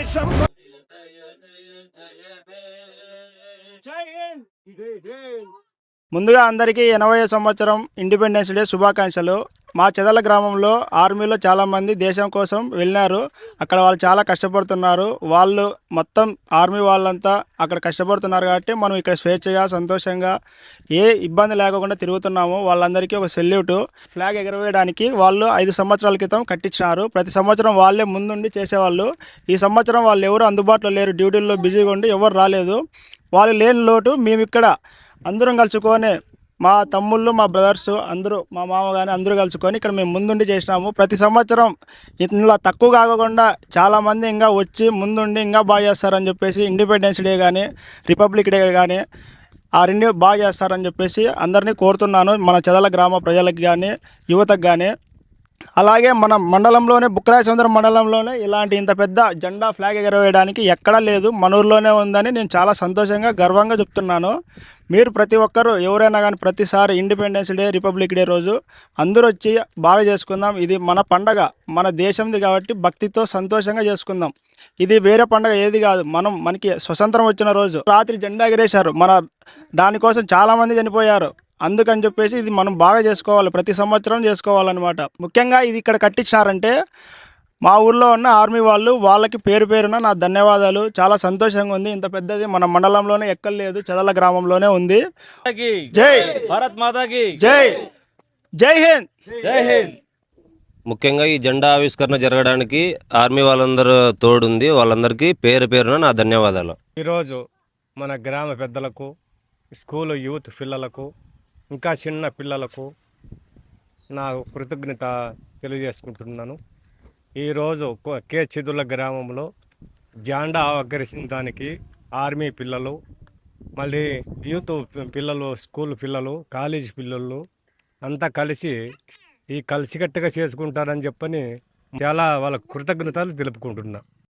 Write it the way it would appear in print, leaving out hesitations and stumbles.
దేశం జై హింద్. ముందుగా అందరికీ 80వ సంవత్సరం ఇండిపెండెన్స్ డే శుభాకాంక్షలు. మా చెదల గ్రామంలో ఆర్మీలో చాలామంది దేశం కోసం వెళ్ళినారు. అక్కడ వాళ్ళు చాలా కష్టపడుతున్నారు. వాళ్ళు మొత్తం ఆర్మీ వాళ్ళంతా అక్కడ కష్టపడుతున్నారు కాబట్టి మనం ఇక్కడ స్వేచ్ఛగా సంతోషంగా ఏ ఇబ్బంది లేకుండా తిరుగుతున్నాము. వాళ్ళందరికీ ఒక సెల్యూటు. ఫ్లాగ్ ఎగరవేయడానికి వాళ్ళు 5 సంవత్సరాల క్రితం కట్టించినారు. ప్రతి సంవత్సరం వాళ్ళే ముందుండి చేసేవాళ్ళు. ఈ సంవత్సరం వాళ్ళు ఎవరు అందుబాటులో లేరు, డ్యూటీల్లో బిజీగా ఉండి ఎవరు రాలేదు. వాళ్ళు లేని లోటు మేము ఇక్కడ అందరం కలుసుకొని, మా తమ్ముళ్ళు, మా బ్రదర్స్ అందరూ, మా మామ కానీ అందరూ కలుసుకొని ఇక్కడ మేము ముందుండి చేసినాము. ప్రతి సంవత్సరం ఇందులో తక్కువ కాకుండా చాలామంది ఇంకా వచ్చి ముందుండి ఇంకా బాగా చేస్తారని చెప్పేసి ఇండిపెండెన్స్ డే కానీ రిపబ్లిక్ డే కానీ ఆ రెండు బాగా చేస్తారని చెప్పేసి అందరినీ కోరుతున్నాను. మన చెదల గ్రామ ప్రజలకు కానీ యువతకు కానీ. అలాగే మన మండలంలోనే బుక్కరాయసముద్రం మండలంలోనే ఇలాంటి ఇంత పెద్ద జెండా ఫ్లాగ్ ఎగరవేయడానికి ఎక్కడా లేదు, మన ఊర్లోనే ఉందని నేను చాలా సంతోషంగా గర్వంగా చెప్తున్నాను. మీరు ప్రతి ఒక్కరూ ఎవరైనా కానీ ప్రతిసారి ఇండిపెండెన్స్ డే రిపబ్లిక్ డే రోజు అందరూ వచ్చి బాగా చేసుకుందాం. ఇది మన పండగ, మన దేశంది కాబట్టి భక్తితో సంతోషంగా చేసుకుందాం. ఇది వేరే పండగ ఏది కాదు. మనకి స్వతంత్రం వచ్చిన రోజు రాత్రి జెండా ఎగరేశారు. దానికోసం చాలామంది చనిపోయారు. అందుకని చెప్పేసి ఇది మనం బాగా చేసుకోవాలి, ప్రతి సంవత్సరం చేసుకోవాలన్నమాట. ముఖ్యంగా ఇది ఇక్కడ కట్టించారంటే మా ఊర్లో ఉన్న ఆర్మీ వాళ్ళకి పేరు పేరున నా ధన్యవాదాలు. చాలా సంతోషంగా ఉంది. ఇంత పెద్దది మన మండలంలోనే ఎక్కలేదు, చెదల గ్రామంలోనే ఉంది. జై భారత్ మాతాకి జై. జై హింద్. జై హింద్. ముఖ్యంగా ఈ జెండా ఆవిష్కరణ జరగడానికి ఆర్మీ వాళ్ళందరూ తోడుంది. వాళ్ళందరికీ పేరు పేరున నా ధన్యవాదాలు. ఈరోజు మన గ్రామ పెద్దలకు, స్కూలు యూత్ పిల్లలకు, ఇంకా చిన్న పిల్లలకు నా కృతజ్ఞత తెలియజేసుకుంటున్నాను. ఈరోజు కే చిదుల గ్రామంలో జెండా ఆవిష్కరించడానికి ఆర్మీ పిల్లలు, మళ్ళీ యూత్ పిల్లలు, స్కూల్ పిల్లలు, కాలేజీ పిల్లలు అంతా కలిసి కలిసికట్టుగా చేసుకుంటారని చెప్పని చాలా వాళ్ళ కృతజ్ఞతలు తెలుపుకుంటున్నా.